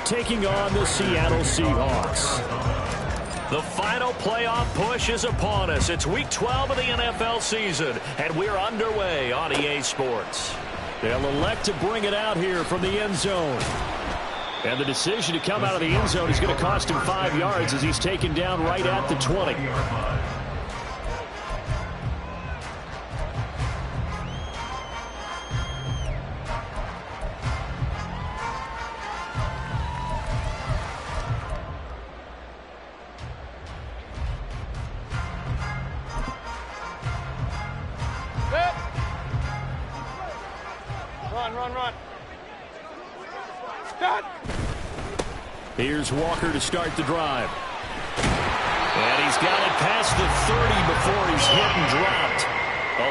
taking on the Seattle Seahawks. The final playoff push is upon us. It's Week 12 of the NFL season, and we're underway on EA Sports. They'll elect to bring it out here from the end zone. And the decision to come out of the end zone is going to cost him 5 yards as he's taken down right at the 20. Run. Cut. Here's Walker to start the drive. And he's got it past the 30 before he's hit and dropped.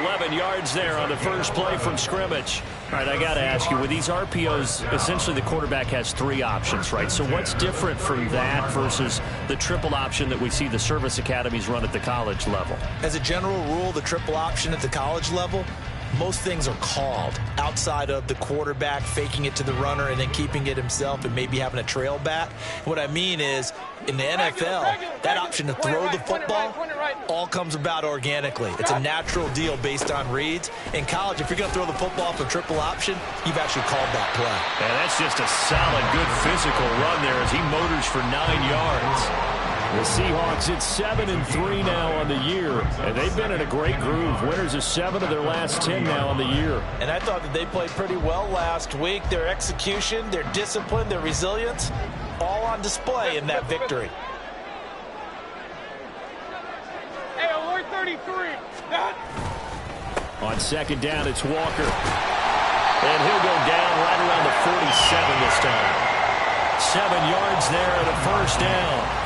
11 yards there on the first play from scrimmage. All right, I got to ask you, with these RPOs, essentially the quarterback has 3 options, right? So what's different from that versus the triple option that we see the service academies run at the college level? As a general rule, the triple option at the college level, most things are called outside of the quarterback faking it to the runner and then keeping it himself and maybe having a trail back. What I mean is, in the NFL, that option to throw the football all comes about organically. It's a natural deal based on reads. In college, if you're going to throw the football for triple option, you've actually called that play. And that's just a solid, good physical run there as he motors for 9 yards. The Seahawks at 7-3 now on the year, and they've been in a great groove. Winners of 7 of their last 10 now on the year. And I thought that they played pretty well last week. Their execution, their discipline, their resilience, all on display in that victory. Hey, alert 33. Cut. On second down, it's Walker. And he'll go down right around the 47 this time. 7 yards there and a first down.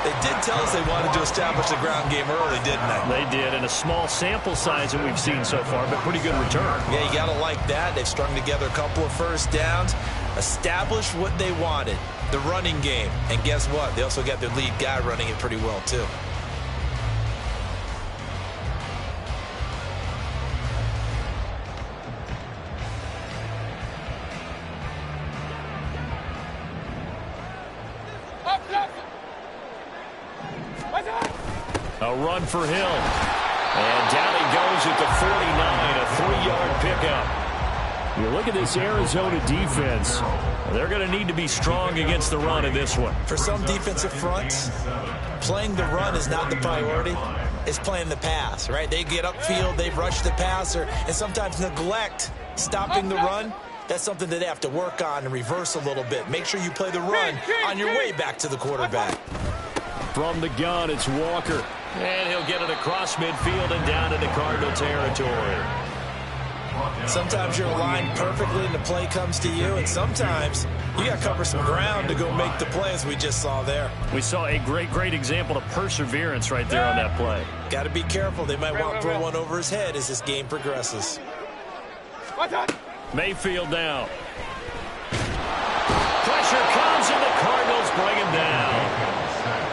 They did tell us they wanted to establish the ground game early, didn't they? They did, and a small sample size that we've seen so far, but pretty good return. Yeah, you got to like that. They've strung together a couple of first downs, established what they wanted, the running game. And guess what? They also got their lead guy running it pretty well, too. A run for Hill. And down he goes at the 49, a 3-yard pickup. You look at this Arizona defense. They're going to need to be strong against the run in this one. For some defensive fronts, playing the run is not the priority. It's playing the pass, right? They get upfield, they rush the passer, and sometimes neglect stopping the run. That's something that they have to work on and reverse a little bit. Make sure you play the run on your way back to the quarterback. From the gun, it's Walker. And he'll get it across midfield and down into Cardinal territory. Sometimes you're aligned perfectly and the play comes to you, and sometimes you got to cover some ground to go make the play, as we just saw there. We saw a great example of perseverance right there on that play. Got to be careful. They might want to throw one over his head as this game progresses. Mayfield down. Pressure comes, and the Cardinals bring him down.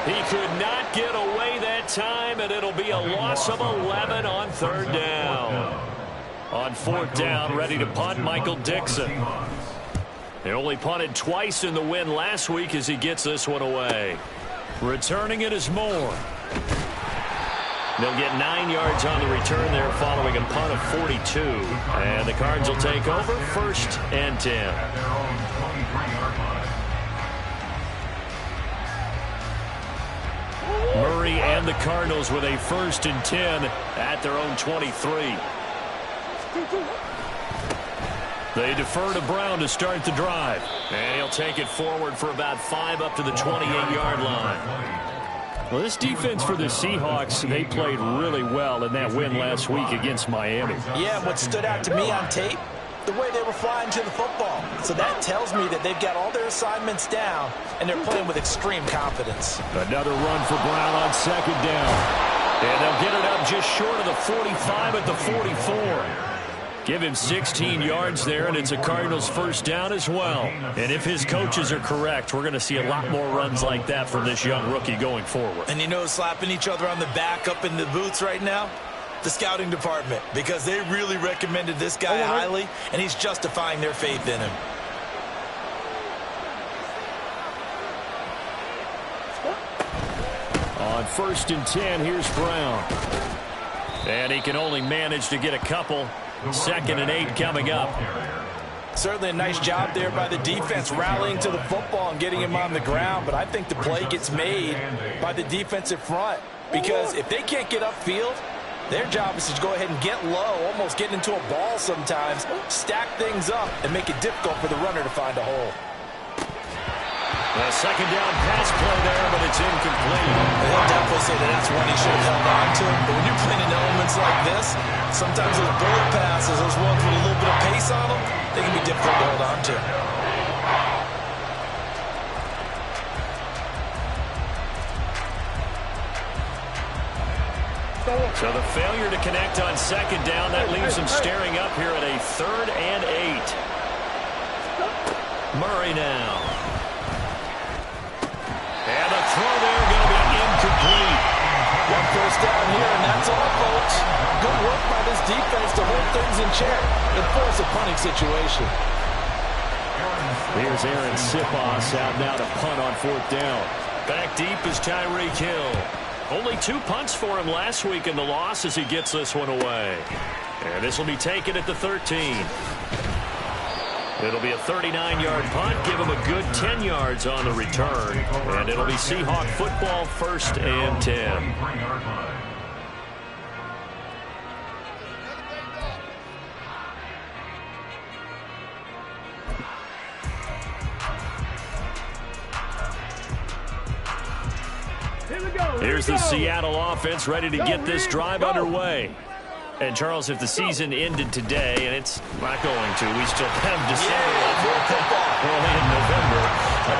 He could not get away that time, and it'll be a loss of 11 on 3rd down. On 4th down, ready to punt, Michael Dixon. They only punted twice in the win last week as he gets this one away. Returning it is Moore. They'll get 9 yards on the return there following a punt of 42. And the Cards will take over 1st and 10. Murray and the Cardinals with a 1st and 10 at their own 23. They defer to Brown to start the drive. And he'll take it forward for about 5 up to the 28-yard line. Well, this defense for the Seahawks, they played really well in that win last week against Miami. Yeah, what stood out to me on tape, the way they were flying to the football. So that tells me that they've got all their assignments down, and they're playing with extreme confidence. Another run for Brown on 2nd down. And they'll get it up just short of the 45 at the 44. Give him 16 yards there, and it's a Cardinals 1st down as well. And if his coaches are correct, we're going to see a lot more runs like that from this young rookie going forward. And you know, slapping each other on the back up in the booths right now? The scouting department, because they really recommended this guy highly, and he's justifying their faith in him. On 1st and 10, here's Brown. And he can only manage to get a couple. 2nd and 8 coming up. Certainly a nice job there by the defense rallying to the football and getting him on the ground. But I think the play gets made by the defensive front. Because if they can't get upfield, their job is to go ahead and get low, almost get into a ball sometimes, stack things up, and make it difficult for the runner to find a hole. A 2nd down pass play there, but it's incomplete. They'll definitely say that that's one he should have held on to. But when you're playing in elements like this, sometimes those bullet passes, those ones with a little bit of pace on them, they can be difficult to hold on to. So the failure to connect on 2nd down, that leaves him staring up here at a 3rd and 8. Murray now. And the throw there going to be incomplete. 1 first down here, and that's all, folks. Good work by this defense to hold things in check and force a punting situation. Here's Aaron Sipos out now to punt on 4th down. Back deep is Tyreek Hill. Only 2 punts for him last week in the loss as he gets this one away. And this will be taken at the 13. It'll be a 39-yard punt, give him a good 10 yards on the return. And it'll be Seahawk football, 1st and 10. Here's the Seattle offense ready to get this drive underway. And, Charles, if the season ended today, and it's not going to, we still have December early in November, but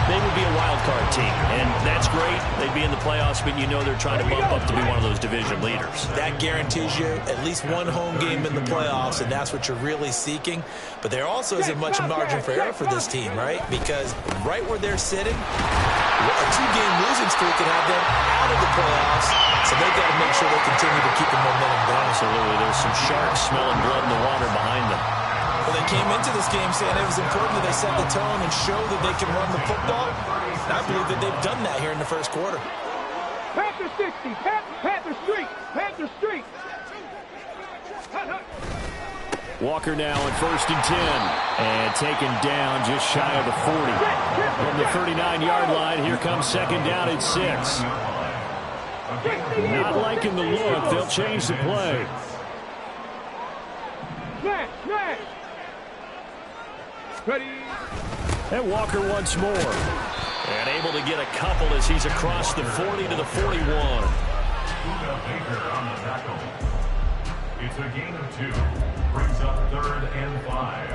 they would be a wild card team, and that's great. They'd be in the playoffs, but you know they're trying to bump up to be one of those division leaders. That guarantees you at least one home game in the playoffs, and that's what you're really seeking. But there also isn't much margin for error for this team, right? Because right where they're sitting, a 2-game losing streak could have them out of the playoffs, so they've got to make sure they continue to keep the momentum going. Absolutely. There's some sharks smelling blood in the water behind them. Well, they came into this game saying it was important that they set the tone and show that they can run the football. And I believe that they've done that here in the first quarter. Panther 60, Panther Street, Panther Street. Walker now at 1st and 10. And taken down just shy of the 40. From the 39-yard line, here comes 2nd down at 6. Not liking the look. They'll change the play. Smash. Ready. And Walker once more. And able to get a couple as he's across the 40 to the 41. It's a gain of 2. Brings up 3rd and 5.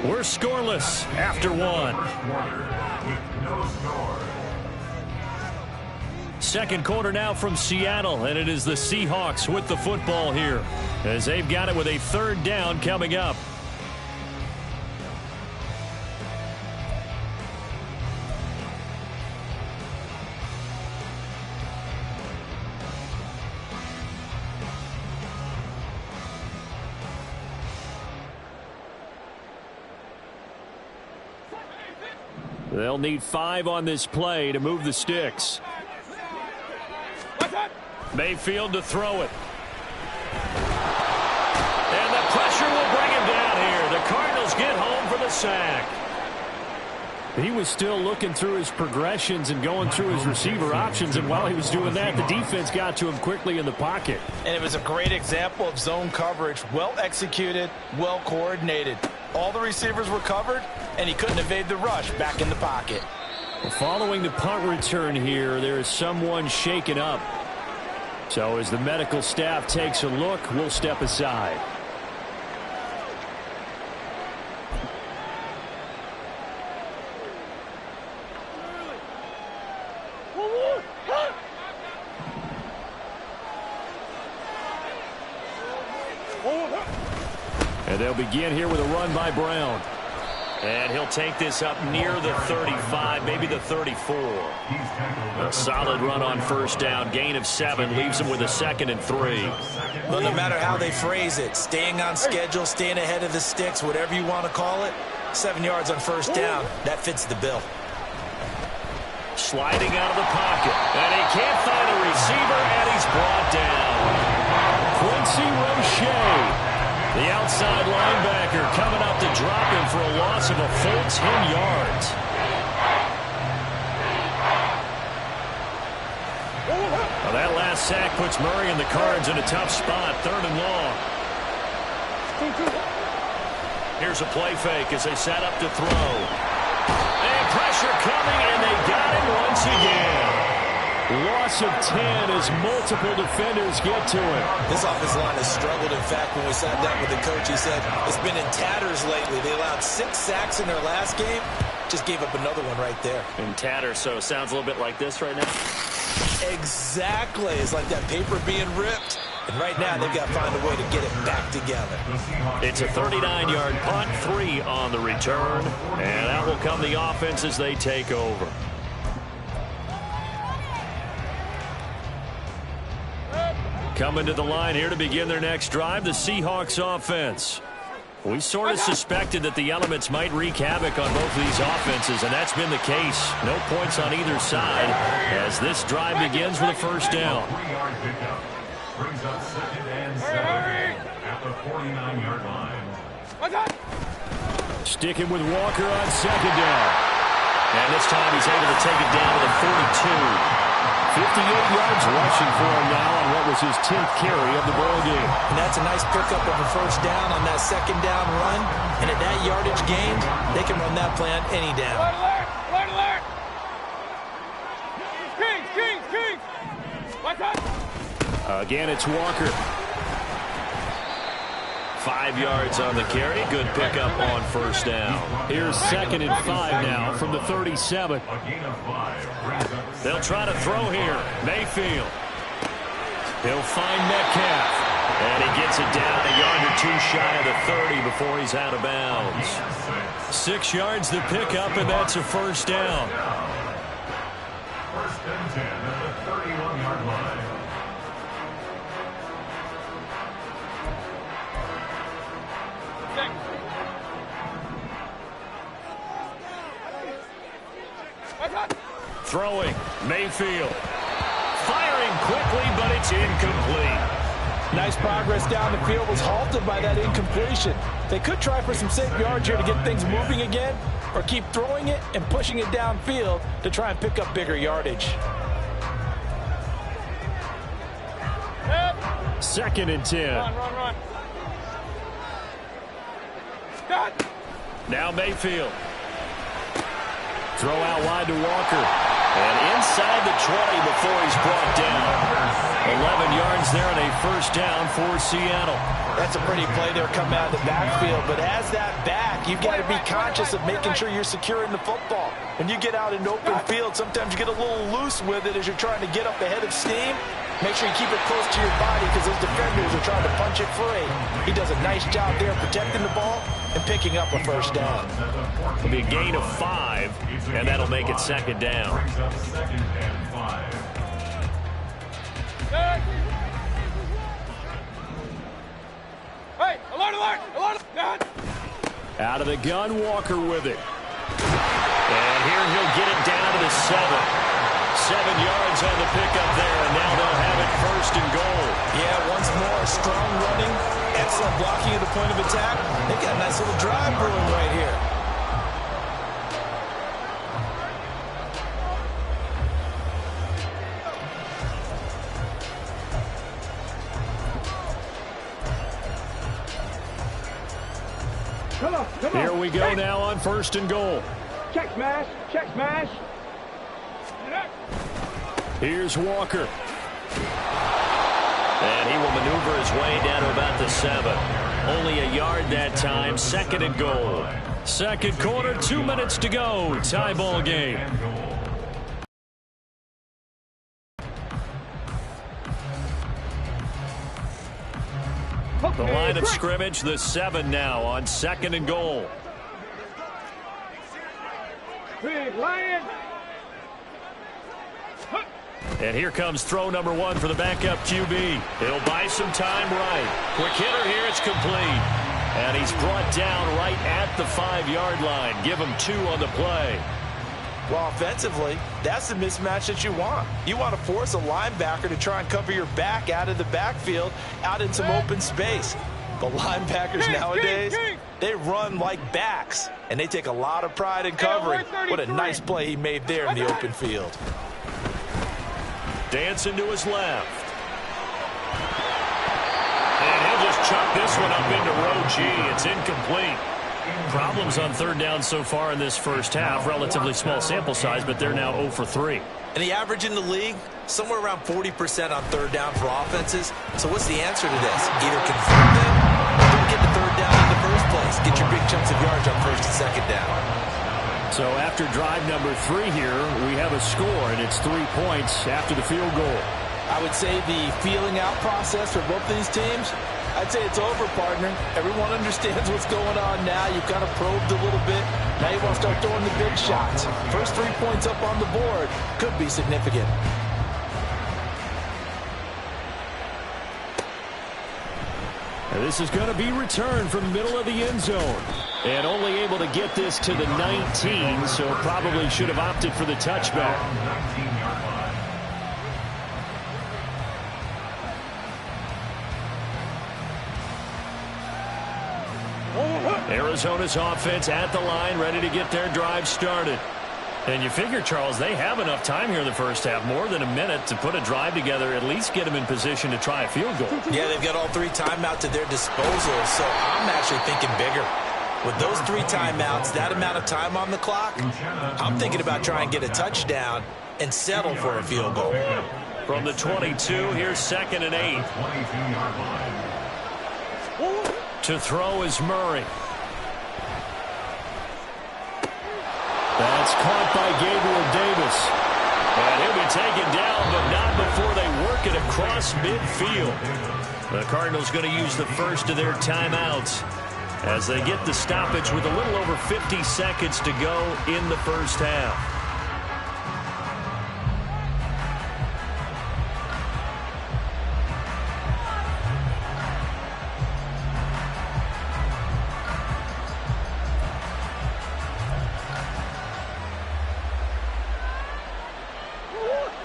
We're scoreless after 1. Second quarter now from Seattle, and it is the Seahawks with the football here as they've got it with a 3rd down coming up. They'll need 5 on this play to move the sticks. Mayfield to throw it. And the pressure will bring him down here. The Cardinals get home for the sack. He was still looking through his progressions and going through his receiver options, and while he was doing that, the defense got to him quickly in the pocket. And it was a great example of zone coverage. Well executed, well coordinated. All the receivers were covered, and he couldn't evade the rush back in the pocket. Following the punt return here, there is someone shaken up. So as the medical staff takes a look, we'll step aside. And they'll begin here with a run by Brown. And he'll take this up near the 35, maybe the 34. A solid run on first down. Gain of 7 leaves him with a 2nd and 3. Well, no matter how they phrase it, staying on schedule, staying ahead of the sticks, whatever you want to call it, 7 yards on first down, that fits the bill. Sliding out of the pocket. And he can't find a receiver, and he's brought down. Quincy Roche, the outside linebacker, coming up to drop him for a loss of a full 10 yards. Well, that last sack puts Murray and the Cards in a tough spot, 3rd and long. Here's a play fake as they set up to throw. And pressure coming, and they got him once again. Loss of 10 as multiple defenders get to him. This offensive line has struggled. In fact, when we sat down with the coach, he said it's been in tatters lately. They allowed 6 sacks in their last game. Just gave up another one right there. In tatters, so it sounds a little bit like this right now. Exactly. It's like that paper being ripped. And right now, they've got to find a way to get it back together. It's a 39-yard punt, 3 on the return. And out will come the offense as they take over. Coming to the line here to begin their next drive, the Seahawks offense. We sort of suspected that the elements might wreak havoc on both of these offenses, and that's been the case. No points on either side as this drive begins with a first down. 3-yard pickup. Brings up 2nd and 7 at the 49-yard line. Sticking with Walker on 2nd down. And this time he's able to take it down to the 42. 58 yards rushing for him now on what was his 10th carry of the ball game. And that's a nice pickup of a first down on that 2nd down run. And at that yardage gained, they can run that play on any down. Alert! Alert! Kings! What's up? Again, it's Walker. 5 yards on the carry. Good pickup on first down. Here's 2nd and 5 now from the 37. They'll try to throw here. Mayfield. He'll find Metcalf. And he gets it down a yard or 2 shy of the 30 before he's out of bounds. 6 yards the pickup, and that's a first down. 1st and 10 at the 31-yard line. Throwing, Mayfield. Firing quickly, but it's incomplete. Nice progress down the field was halted by that incompletion. They could try for some safe yards here to get things moving again, or keep throwing it and pushing it downfield to try and pick up bigger yardage. 2nd and 10. Run. Now Mayfield. Throw out wide to Walker. And inside the 20 before he's brought down. 11 yards there and a first down for Seattle. That's a pretty play there coming out of the backfield. But as that back, you've got to be conscious of making sure you're securing the football. When you get out in open field, sometimes you get a little loose with it as you're trying to get up ahead of steam. Make sure you keep it close to your body because those defenders are trying to punch it free. He does a nice job there protecting the ball and picking up a first down. It'll be a gain of 5, and that'll make it 2nd down. Hey, alert! Out of the gun, Walker with it. And here he'll get it down to the 7. 7 yards on the pickup there, and now they'll have it 1st and goal. Yeah, once more, strong running, excellent blocking at the point of attack. They've got a nice little drive brewing right here. Come on. Here we go now on 1st and goal. Check smash. Here's Walker. And he will maneuver his way down to about the 7. Only a yard that time, 2nd and goal. 2nd quarter, 2 minutes to go. Tie ball game. The line of scrimmage, the 7 now on 2nd and goal. Big Lion. And here comes throw number 1 for the backup QB. He'll buy some time right. Quick hitter here, it's complete. And he's brought down right at the 5-yard line. Give him 2 on the play. Well, offensively, that's the mismatch that you want. You want to force a linebacker to try and cover your back out of the backfield, out in some open space. The linebackers nowadays, they run like backs, and they take a lot of pride in covering. What a nice play he made there in the open field. Dancing to his left. And he'll just chuck this one up into row G. It's incomplete. Problems on third down so far in this first half. Relatively small sample size, but they're now 0 for 3. And the average in the league, somewhere around 40% on third down for offenses. So what's the answer to this? Either convert them or don't get the third down in the first place. Get your big chunks of yards on first and second down. So after drive number 3 here, we have a score, and it's 3 points after the field goal. I would say the feeling out process for both these teams, I'd say it's over, partner. Everyone understands what's going on now. You've kind of probed a little bit. Now you want to start throwing the big shots. First 3 points up on the board could be significant. And this is going to be returned from the middle of the end zone. And only able to get this to the 19, so probably should have opted for the touchback. 19-yard line. Arizona's offense at the line, ready to get their drive started. And you figure, Charles, they have enough time here in the first half, more than a minute, to put a drive together, at least get them in position to try a field goal. Yeah, they've got all 3 timeouts at their disposal, so I'm actually thinking bigger. With those 3 timeouts, that amount of time on the clock, I'm thinking about trying to get a touchdown and settle for a field goal. From the 22, here's 2nd and 8. 22-yard line. To throw is Murray. That's caught by Gabriel Davis. And he'll be taken down, but not before they work it across midfield. The Cardinals going to use the first of their timeouts as they get the stoppage with a little over 50 seconds to go in the first half.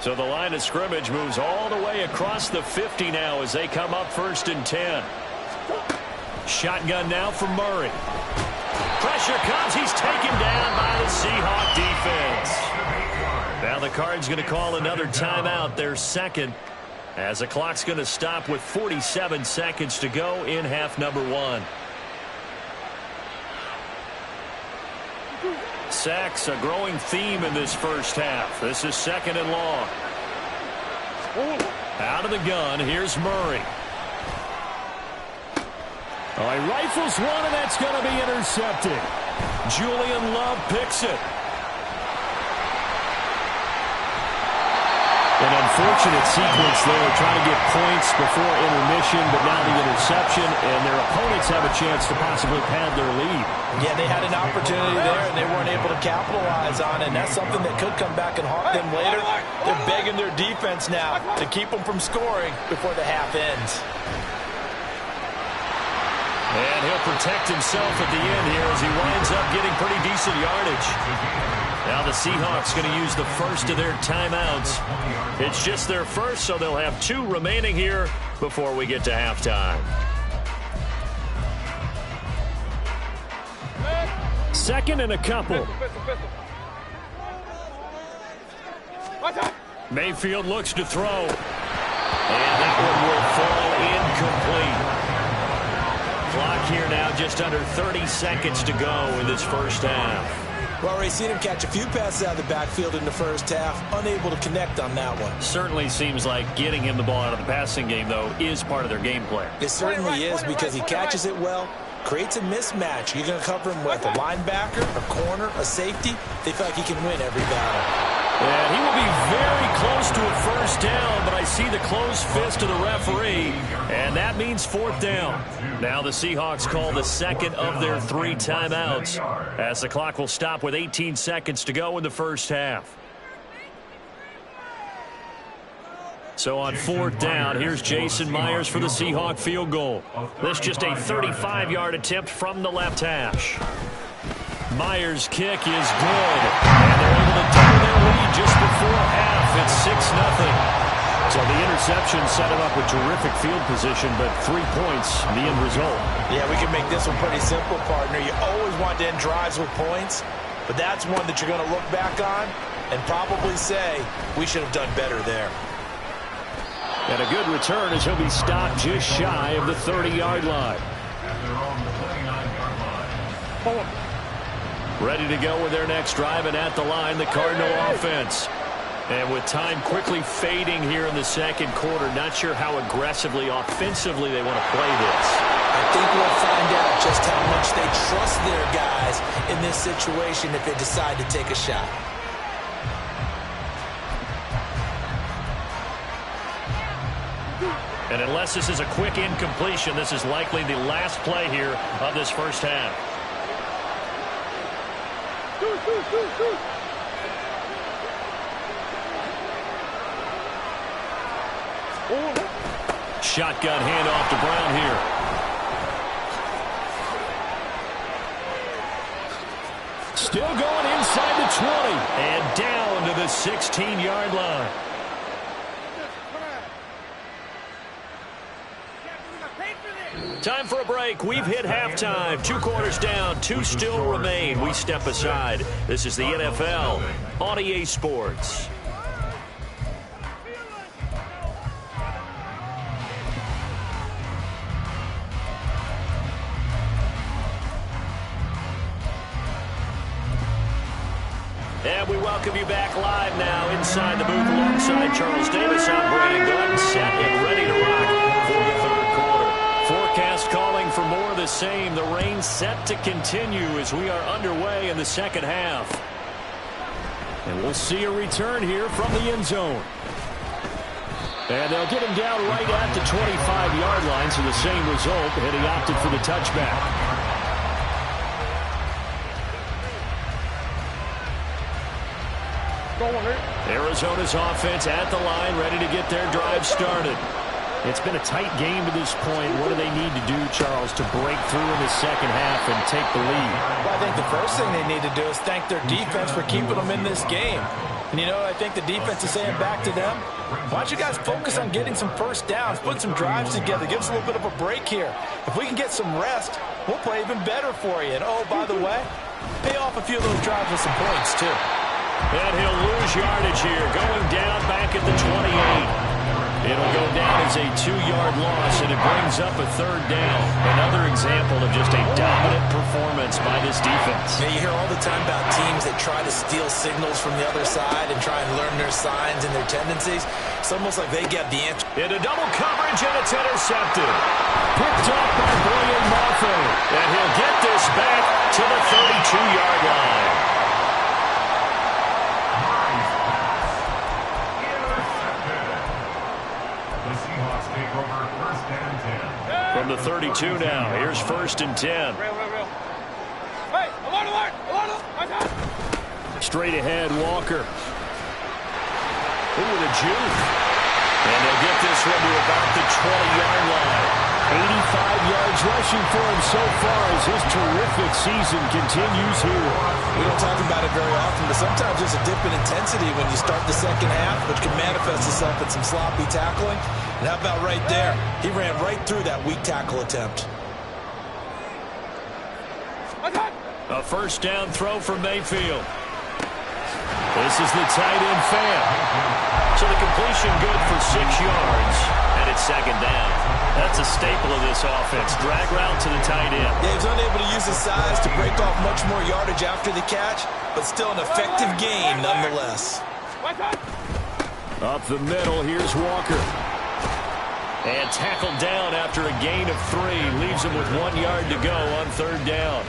So the line of scrimmage moves all the way across the 50 now as they come up 1st and 10. Shotgun now for Murray. Pressure comes. He's taken down by the Seahawks defense. Now the Cards going to call another timeout, their 2nd, as the clock's going to stop with 47 seconds to go in half number 1. Sacks, a growing theme in this first half. This is 2nd and long. Out of the gun, here's Murray. Oh, he rifles one, and that's going to be intercepted. Julian Love picks it. An unfortunate sequence there, trying to get points before intermission, but now the interception, and their opponents have a chance to possibly pad their lead. Yeah, they had an opportunity there, and they weren't able to capitalize on it, and that's something that could come back and haunt them later. They're begging their defense now to keep them from scoring before the half ends. And he'll protect himself at the end here as he winds up getting pretty decent yardage. Now the Seahawks going to use the first of their timeouts. It's just their first, so they'll have 2 remaining here before we get to halftime. 2nd and a couple. Mayfield looks to throw. And that one will fall incomplete. Clock here now just under 30 seconds to go in this first half. Well, we've seen him catch a few passes out of the backfield in the first half, unable to connect on that one. Certainly seems like getting him the ball out of the passing game, though, is part of their game plan. It certainly is because he catches it well, creates a mismatch. You're going to cover him with a linebacker, a corner, a safety. They feel like he can win every battle. And he will be very close to a first down, but I see the closed fist of the referee, and that means fourth down. Now the Seahawks call the second of their 3 timeouts as the clock will stop with 18 seconds to go in the first half. So on fourth down, here's Jason Myers for the Seahawk field goal. This just a 35-yard attempt from the left hash. Myers' kick is good, and they're able to double their lead just before half. It's 6-0. So the interception set him up with terrific field position, but 3 points, the end result. Yeah, we can make this one pretty simple, partner. You always want to end drives with points, but that's one that you're going to look back on and probably say, we should have done better there. And a good return as he'll be stopped just shy of the 30-yard line. Ready to go with their next drive, and at the line, the Cardinal offense. And with time quickly fading here in the second quarter, not sure how aggressively, offensively they want to play this. I think we'll find out just how much they trust their guys in this situation if they decide to take a shot. And unless this is a quick incompletion, this is likely the last play here of this first half. Shotgun handoff to Brown here. Still going inside the 20 and down to the 16-yard line. Time for a break. We've hit halftime. 2 quarters down. 2 still remain. We step aside. This is the NFL on EA Sports. And we welcome you back live now inside the booth alongside Charles Davis. I'm Brandon Glenn, set and ready to rock for the third quarter. Forecast calling for more of the same. The rain set to continue as we are underway in the second half. And we'll see a return here from the end zone. And they'll get him down right at the 25-yard line, so the same result, and he opted for the touchback. Arizona's offense at the line, ready to get their drive started. It's been a tight game to this point. What do they need to do, Charles, to break through in the second half and take the lead? Well, I think the first thing they need to do is thank their defense for keeping them in this game. And, you know, I think the defense is saying back to them, why don't you guys focus on getting some first downs, put some drives together, give us a little bit of a break here. If we can get some rest, we'll play even better for you. And, oh, by the way, pay off a few of those drives with some points, too. And he'll lose yardage here, going down back at the 28. It'll go down as a 2-yard loss, and it brings up a third down. Another example of just a dominant performance by this defense. Yeah, you hear all the time about teams that try to steal signals from the other side and try and learn their signs and their tendencies. It's almost like they get the answer. Into double coverage, and it's intercepted. Picked up by Boye Mafe. And he'll get this back to the 32-yard line. From the 32 now, here's 1st and 10. Hey, alert! Straight ahead, Walker. Ooh, with a juke. And they'll get this one to about the 20-yard line. 85 yards rushing for him so far as his terrific season continues here. We don't talk about it very often, but sometimes there's a dip in intensity when you start the second half, which can manifest itself in some sloppy tackling. And how about right there? He ran right through that weak tackle attempt. A first down throw for Mayfield. This is the tight end fan. So the completion good for 6 yards, and it's second down. That's a staple of this offense. Drag route to the tight end. Yeah, he was unable to use his size to break off much more yardage after the catch, but still an effective gain nonetheless. Up the middle, here's Walker. And tackled down after a gain of 3. Leaves him with 1 yard to go on 3rd down.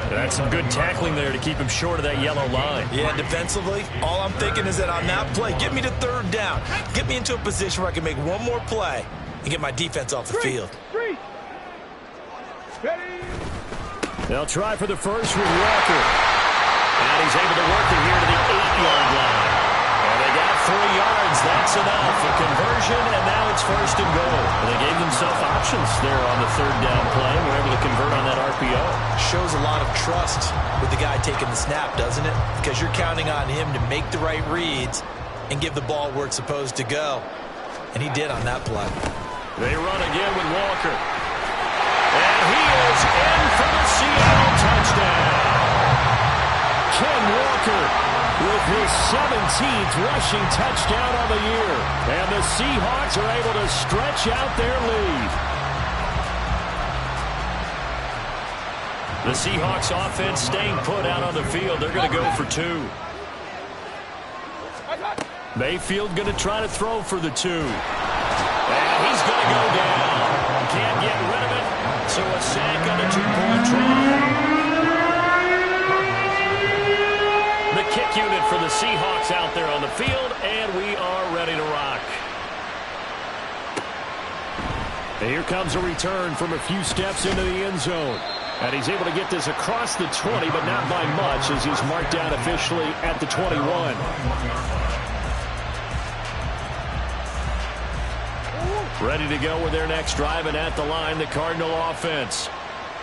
That's some good tackling there to keep him short of that yellow line. Yeah, defensively, all I'm thinking is that on that play, get me to 3rd down. Get me into a position where I can make one more play and get my defense off the field. They'll try for the first with Walker. And he's able to work it here to the 8-yard line. And they got 3 yards. That's enough. A conversion, and now it's 1st and goal. And they gave themselves options there on the 3rd down play. We're able to convert on that RPO. Shows a lot of trust with the guy taking the snap, doesn't it? Because you're counting on him to make the right reads and give the ball where it's supposed to go. And he did on that play. They run again with Walker. And he is in for the Seattle touchdown. Ken Walker with his 17th rushing touchdown on the year. And the Seahawks are able to stretch out their lead. The Seahawks offense staying put out on the field. They're going to go for 2. Mayfield going to try to throw for the 2. And he's going to go down. Can't get rid of it. So a sack on a 2-point try. The kick unit for the Seahawks out there on the field, and we are ready to rock. And here comes a return from a few steps into the end zone. And he's able to get this across the 20, but not by much, as he's marked down officially at the 21. Ready to go with their next drive, and at the line, the Cardinal offense.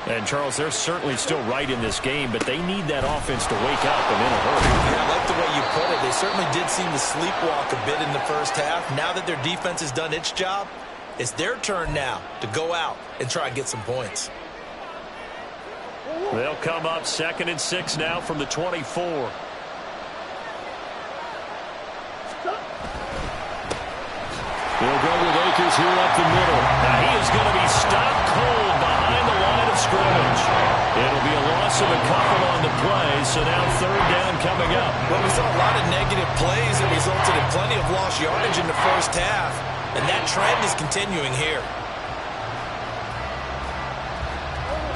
And, Charles, they're certainly still right in this game, but they need that offense to wake up and in a hurry. Yeah, I like the way you put it. They certainly did seem to sleepwalk a bit in the first half. Now that their defense has done its job, it's their turn now to go out and try and get some points. They'll come up 2nd and 6 now from the 24. They'll go with Akers here up the middle. Now he is going to be stopped cold behind the line of scrimmage. It'll be a loss of a couple on the play, so now 3rd down coming up. Well, we saw a lot of negative plays that resulted in plenty of lost yardage in the first half, and that trend is continuing here.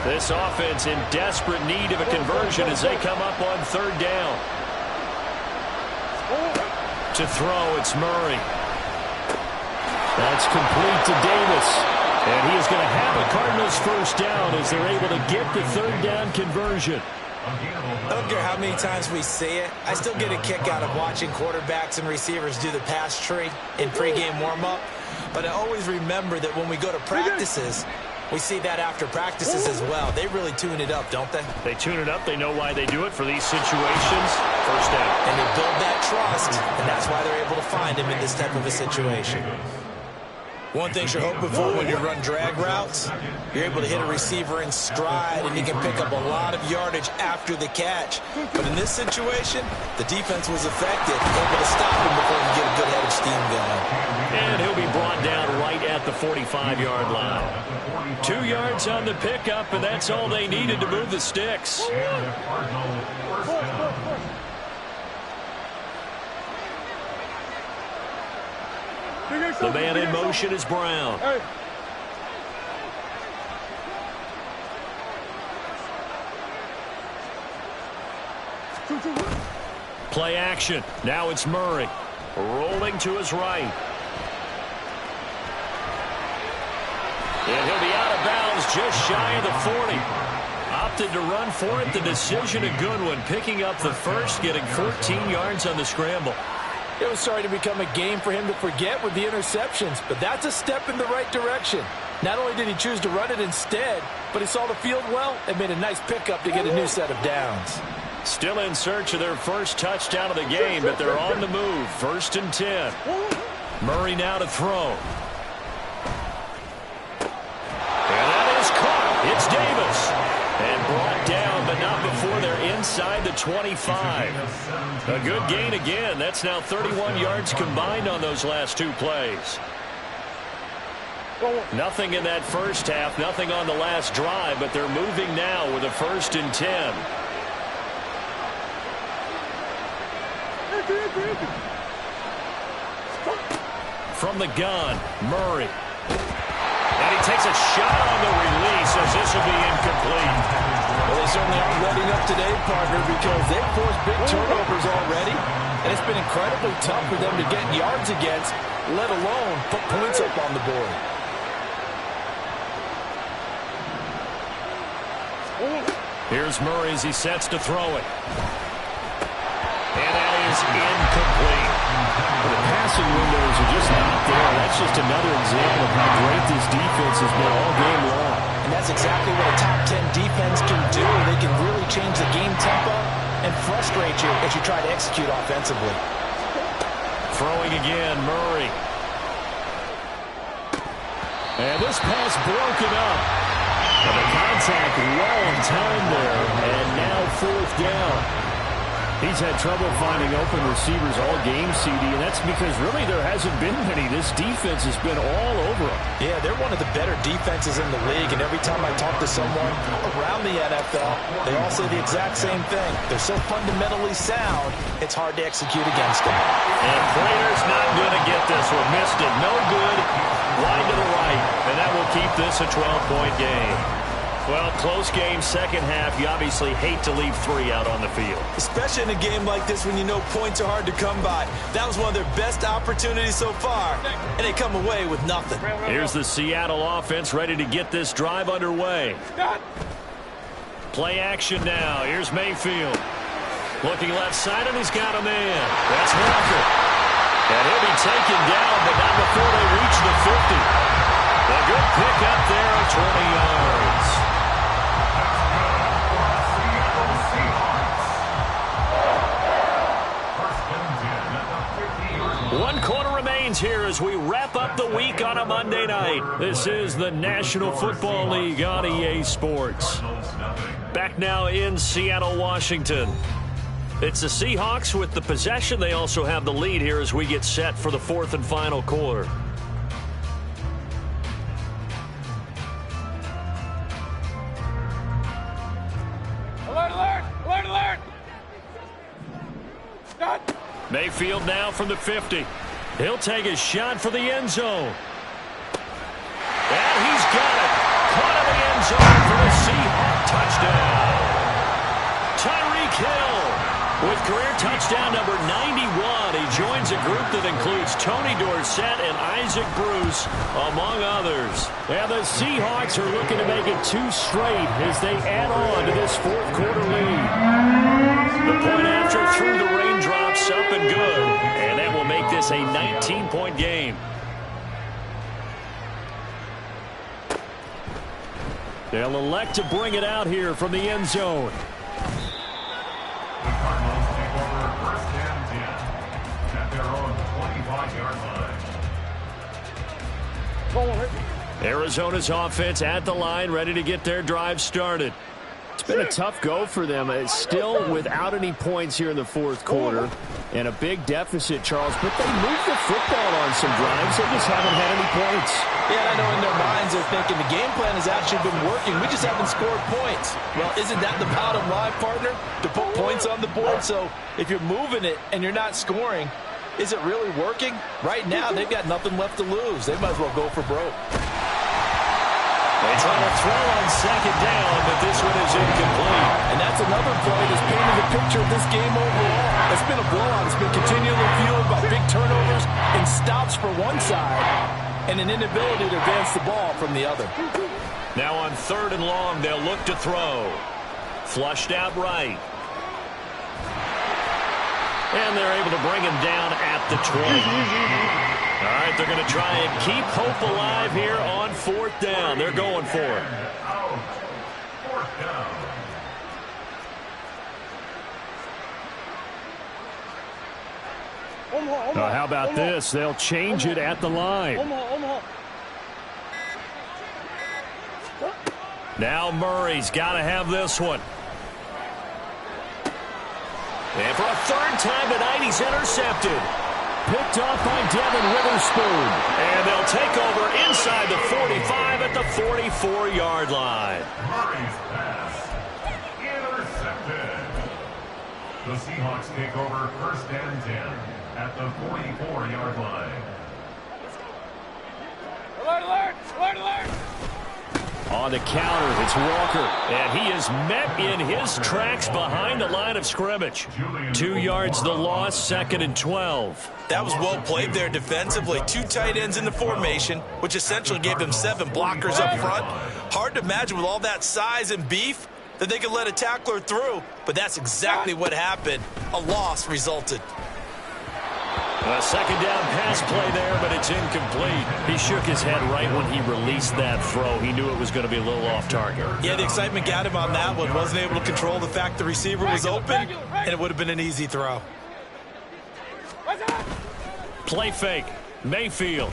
This offense in desperate need of a conversion as they come up on 3rd down. To throw, it's Murray. That's complete to Davis. And he is going to have a Cardinals first down as they're able to get the 3rd down conversion. I don't care how many times we see it. I still get a kick out of watching quarterbacks and receivers do the pass tree in pregame warm-up. But I always remember that when we go to practices, we see that after practices as well. They really tune it up, don't they? They tune it up. They know why they do it for these situations. First down. And they build that trust, and that's why they're able to find him in this type of a situation. One thing you're hoping for when you run drag routes, you're able to hit a receiver in stride, and you can pick up a lot of yardage after the catch. But in this situation, the defense was effective, able to stop him before he get a good head of steam going. And he'll be brought down right at the 45-yard line. 2 yards on the pickup, and that's all they needed to move the sticks. The man in motion is Brown. Play action. Now it's Murray. Rolling to his right. And he'll be out of bounds just shy of the 40. Opted to run for it. The decision a good one. Picking up the first, getting 14 yards on the scramble. It was starting to become a game for him to forget with the interceptions, but that's a step in the right direction. Not only did he choose to run it instead, but he saw the field well and made a nice pickup to get a new set of downs. Still in search of their first touchdown of the game, but they're on the move. 1st and 10. Murray now to throw. And that is caught. It's Davis. And brought down, but not before they're inside the 25. A good gain again. That's now 31 yards combined on those last 2 plays. Nothing in that first half, nothing on the last drive, but they're moving now with a 1st and 10. From the gun, Murray. today, partner, because they've forced big turnovers already, and it's been incredibly tough for them to get yards against, let alone put points up on the board. Here's Murray as he sets to throw it. And that is incomplete. The passing windows are just not there. That's just another example of how great this defense has been all game long. And that's exactly what a top 10 defense can do. They can really change the game tempo and frustrate you as you try to execute offensively. Throwing again, Murray. And this pass broken up. And the contact well in time there. And now 4th down. He's had trouble finding open receivers all game, CD, and that's because really there hasn't been many. This defense has been all over them. Yeah, they're one of the better defenses in the league, and every time I talk to someone around the NFL, they all say the exact same thing. They're so fundamentally sound, it's hard to execute against them. And Prater's not going to get this one. Missed it. No good. Wide to the right, and that will keep this a 12-point game. Well, close game, second half. You obviously hate to leave 3 out on the field. Especially in a game like this when you know points are hard to come by. That was one of their best opportunities so far, and they come away with nothing. Here's the Seattle offense ready to get this drive underway. Play action now. Here's Mayfield. Looking left side, and he's got a man. That's Walker. And he'll be taken down, but not before they reach the 50. A good pick up there of 20 yards. One quarter remains here as we wrap up the week on a Monday night. This is the National Football League on EA Sports. Back now in Seattle, Washington. It's the Seahawks with the possession. They also have the lead here as we get set for the 4th and final quarter. Mayfield now from the 50. He'll take a shot for the end zone. And he's got it. Caught in the end zone for the Seahawks touchdown. Tyreek Hill with career touchdown number 91. He joins a group that includes Tony Dorsett and Isaac Bruce, among others. And the Seahawks are looking to make it 2 straight as they add on to this 4th quarter lead. The point after through the raindrops, up and good. And that will make this a 19-point game. They'll elect to bring it out here from the end zone. The Cardinals take over 1st and 10 at their own 25-yard line. Arizona's offense at the line, ready to get their drive started. It's been a tough go for them. It's still without any points here in the 4th quarter. And a big deficit, Charles. But they moved the football on some drives. They just haven't had any points. Yeah, I know in their minds they're thinking the game plan has actually been working. We just haven't scored points. Well, isn't that the bottom line, partner? To put points on the board. So if you're moving it and you're not scoring, is it really working? Right now, they've got nothing left to lose. They might as well go for broke. They try to throw on 2nd down, but this one is incomplete. And that's another play that's painted the picture of this game overall. It's been a blowout. It's been continually fueled by big turnovers and stops for one side and an inability to advance the ball from the other. Now on 3rd and long, they'll look to throw. Flushed out right. And they're able to bring him down at the 20. All right, they're going to try and keep hope alive here on 4th down. They're going for it. Out. 4th down. How about this? They'll change it at the line. Now Murray's got to have this one. And for a 3rd time tonight, he's intercepted. Picked off by Devin Witherspoon. And they'll take over inside the 45 at the 44-yard line. Murray's pass. Intercepted. The Seahawks take over 1st and 10 at the 44-yard line. Alert, alert! Alert, alert! On the counter, it's Walker. And he is met in his tracks behind the line of scrimmage. 2 yards the loss, 2nd and 12. That was well played there defensively. 2 tight ends in the formation, which essentially gave them 7 blockers up front. Hard to imagine with all that size and beef that they could let a tackler through, but that's exactly what happened. A loss resulted. A 2nd down pass play there, but it's incomplete. He shook his head right when he released that throw. He knew it was going to be a little off target. Yeah, the excitement got him on that one. Wasn't able to control the fact the receiver was open, and it would have been an easy throw. Play fake. Mayfield.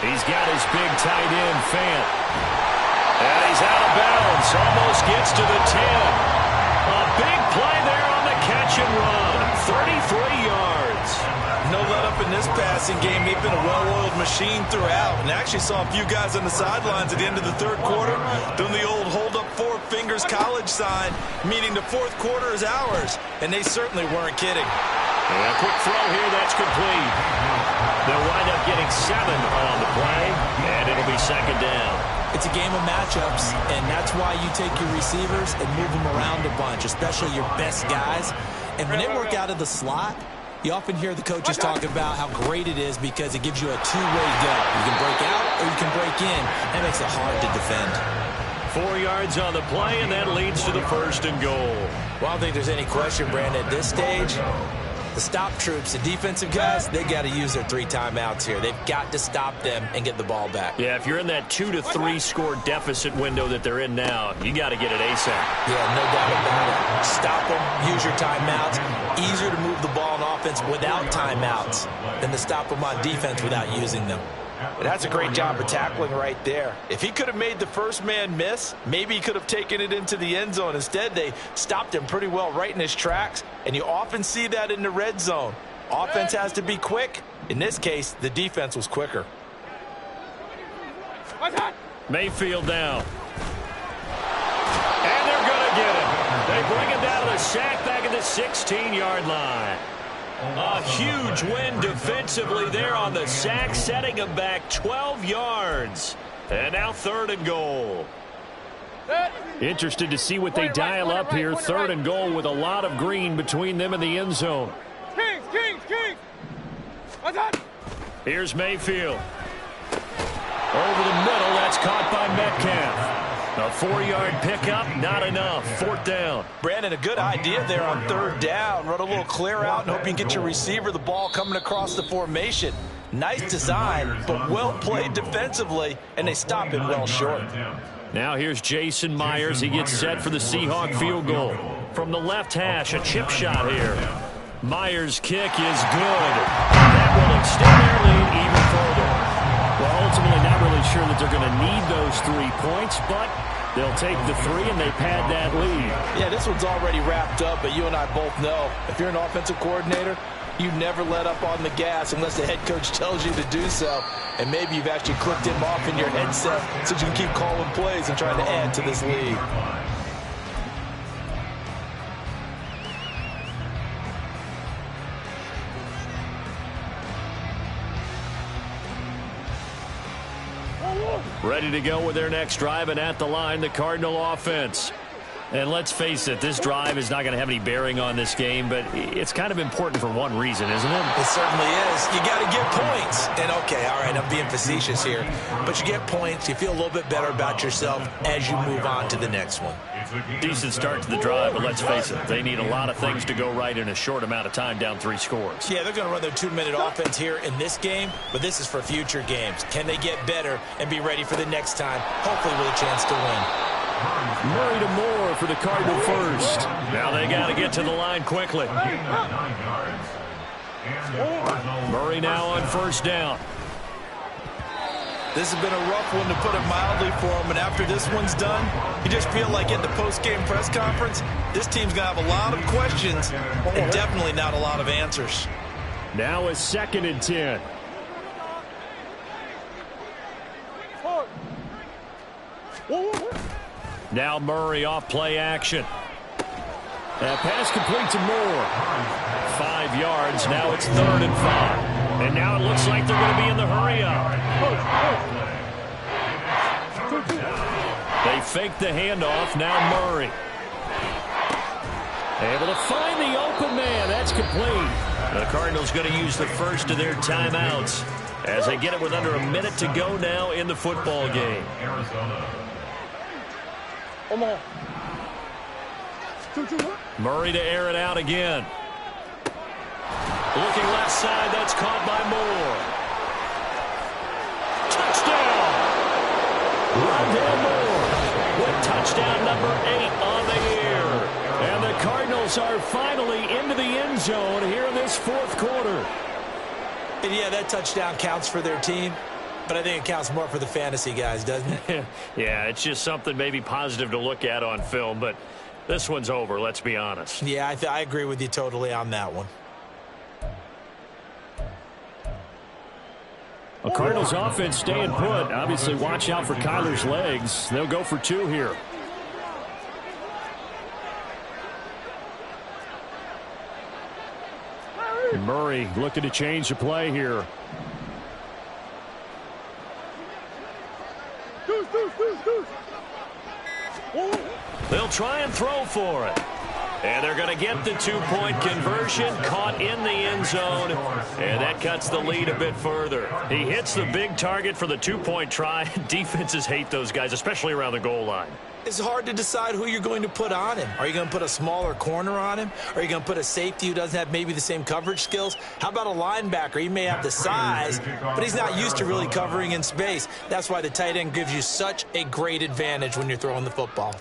He's got his big tight end, Fant. And he's out of bounds. Almost gets to the 10. A big play there on the catch and run. 33 yards. No let up in this passing game. They've been a well-oiled machine throughout. And actually saw a few guys on the sidelines at the end of the 3rd quarter doing the old hold up 4 fingers college sign, meaning the 4th quarter is ours. And they certainly weren't kidding. And a quick throw here, that's complete. They'll wind up getting 7 on the play, and it'll be 2nd down. It's a game of matchups, and that's why you take your receivers and move them around a bunch, especially your best guys. And when they work out of the slot, you often hear the coaches talking about how great it is because it gives you a two-way go. You can break out or you can break in. That makes it hard to defend. 4 yards on the play, and that leads to the 1st and goal. Well, I don't think there's any question, Brandon, at this stage, the stop troops, the defensive guys, they got to use their 3 timeouts here. They've got to stop them and get the ball back. Yeah, if you're in that 2 to 3 score deficit window that they're in now, you got to get it ASAP. Yeah, no doubt about it. Stop them, use your timeouts. Easier to move the ball on offense without timeouts than to stop them on defense without using them. That's a great job of tackling right there. If he could have made the first man miss, maybe he could have taken it into the end zone. Instead, they stopped him pretty well right in his tracks, and you often see that in the red zone. Offense has to be quick. In this case, the defense was quicker. Mayfield down. And they're going to get him. They bring him down to the sack back at the 16-yard line. A huge win defensively there on the sack, setting him back 12 yards. And now 3rd and goal. Interested to see what they dial up here. 3rd and goal with a lot of green between them and the end zone. Kings! Here's Mayfield. Over the middle, that's caught by Metcalf. A 4-yard pickup, not enough. 4th down. Brandon, a good idea there on 3rd down. Run a little clear out and hope you can get your receiver the ball coming across the formation. Nice design, but well played defensively, and they stop it well short. Now here's Jason Myers. He gets set for the Seahawk field goal. From the left hash, a chip shot here. Myers' kick is good. That will extend their lead even further. Well, ultimately not really sure that they're going to need those 3 points, but they'll take the 3 and they pad that lead. Yeah, this one's already wrapped up, but you and I both know if you're an offensive coordinator, you never let up on the gas unless the head coach tells you to do so. And maybe you've actually clicked him off in your headset so you can keep calling plays and trying to add to this lead. Ready to go with their next drive, and at the line, the Cardinal offense. And let's face it, this drive is not going to have any bearing on this game, but it's kind of important for one reason, isn't it? It certainly is. You got to get points. And, okay, all right, I'm being facetious here. But you get points, you feel a little bit better about yourself as you move on to the next one. Decent start to the drive, but let's face it, they need a lot of things to go right in a short amount of time, down 3 scores. Yeah, they're going to run their 2-minute offense here in this game, but this is for future games. Can they get better and be ready for the next time, hopefully with a chance to win? Murray to Moore for the Cardinal first. Now they got to get to the line quickly. Murray now on 1st down. This has been a rough one, to put it mildly, for him. And after this one's done, you just feel like at the post-game press conference, this team's going to have a lot of questions and definitely not a lot of answers. Now a 2nd and 10. Now Murray off play action. That pass complete to Moore. 5 yards. Now it's 3rd and 5. And now it looks like they're going to be in the hurry up. They fake the handoff. Now Murray. Able to find the open man. That's complete. The Cardinals going to use the first of their timeouts as they get it with under a minute to go now in the football game. Murray to air it out again. Looking left side. That's caught by Moore. Touchdown. Rondale Moore with touchdown number 8 on the year. And the Cardinals are finally into the end zone here in this fourth quarter. And yeah, that touchdown counts for their team, but I think it counts more for the fantasy guys, doesn't it? Yeah, it's just something maybe positive to look at on film, but this one's over, let's be honest. Yeah, I agree with you totally on that one. A Cardinals offense staying put. Obviously, watch out for Kyler's legs. They'll go for 2 here. Murray looking to change the play here. They'll try and throw for it. And they're going to get the 2-point conversion, caught in the end zone, and that cuts the lead a bit further. He hits the big target for the 2-point try. Defenses hate those guys, especially around the goal line. It's hard to decide who you're going to put on him. Are you going to put a smaller corner on him? Are you going to put a safety who doesn't have maybe the same coverage skills? How about a linebacker? He may have the size, but he's not used to really covering in space. That's why the tight end gives you such a great advantage when you're throwing the football.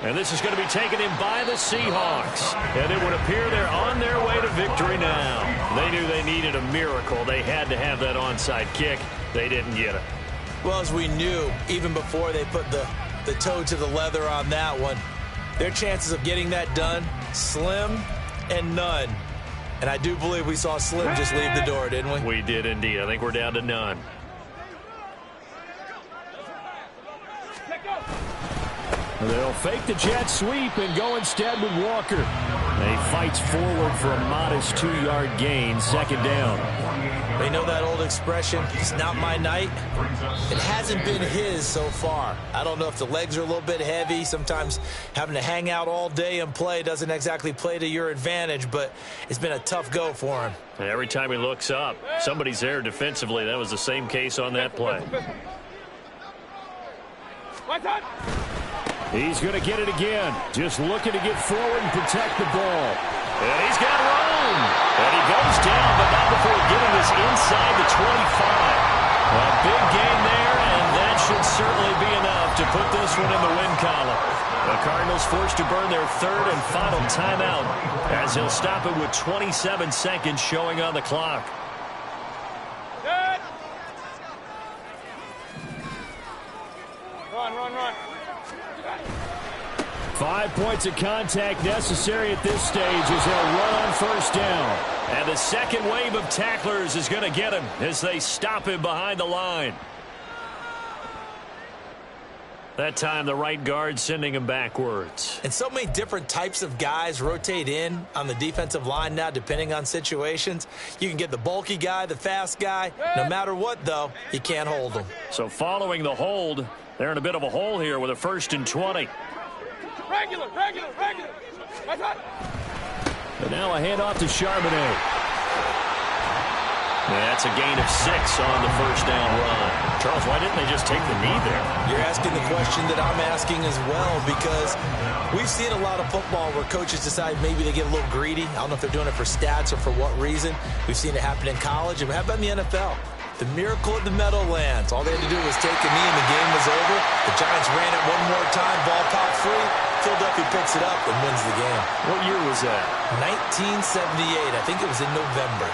And this is going to be taken in by the Seahawks. And it would appear they're on their way to victory now. They knew they needed a miracle. They had to have that onside kick. They didn't get it. Well, as we knew, even before they put the toe to the leather on that one, their chances of getting that done, slim and none. And I do believe we saw Slim just leave the door, didn't we? We did indeed. I think we're down to none. They'll fake the jet sweep and go instead with Walker. He fights forward for a modest 2-yard gain, second down. They know that old expression, it's not my night. It hasn't been his so far. I don't know if the legs are a little bit heavy. Sometimes having to hang out all day and play doesn't exactly play to your advantage, but it's been a tough go for him. And every time he looks up, somebody's there defensively. That was the same case on that play. He's going to get it again. Just looking to get forward and protect the ball. And he's got room. And he goes down, but not before getting this inside the 25. A big gain there, and that should certainly be enough to put this one in the win column. The Cardinals forced to burn their third and final timeout as he'll stop it with 27 seconds showing on the clock. Run. 5 points of contact necessary at this stage as they'll run on first down. And the second wave of tacklers is going to get him as they stop him behind the line. That time, the right guard sending him backwards. And so many different types of guys rotate in on the defensive line now, depending on situations. You can get the bulky guy, the fast guy. No matter what, though, you can't hold them. So following the hold, they're in a bit of a hole here with a 1st and 20. Regular. And now a handoff to Charbonnet. That's a gain of 6 on the first down run. Charles, why didn't they just take the knee there? You're asking the question that I'm asking as well, because we've seen a lot of football where coaches decide maybe they get a little greedy. I don't know if they're doing it for stats or for what reason. We've seen it happen in college, and how about in the NFL? The miracle of the Meadowlands. All they had to do was take a knee and the game was over. The Giants ran it one more time, ball popped free. Philadelphia picks it up and wins the game. What year was that? 1978. I think it was in November.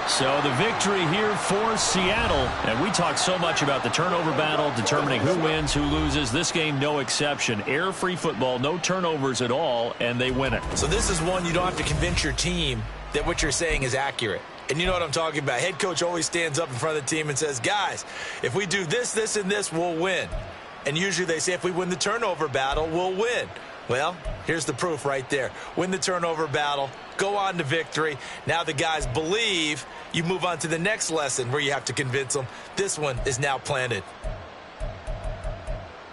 So the victory here for Seattle. And we talk so much about the turnover battle, determining who wins, who loses. This game, no exception. Air-free football, no turnovers at all, and they win it. So this is one you don't have to convince your team that what you're saying is accurate. And you know what I'm talking about. Head coach always stands up in front of the team and says, guys, if we do this, this, and this, we'll win. And usually they say if we win the turnover battle, we'll win. Well, here's the proof right there. Win the turnover battle, go on to victory. Now the guys believe. You move on to the next lesson where you have to convince them. This one is now planted.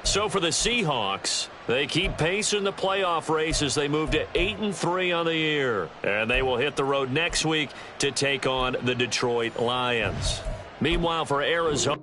So for the Seahawks, they keep pace in the playoff race as they move to 8-3 on the year. And they will hit the road next week to take on the Detroit Lions. Meanwhile, for Arizona...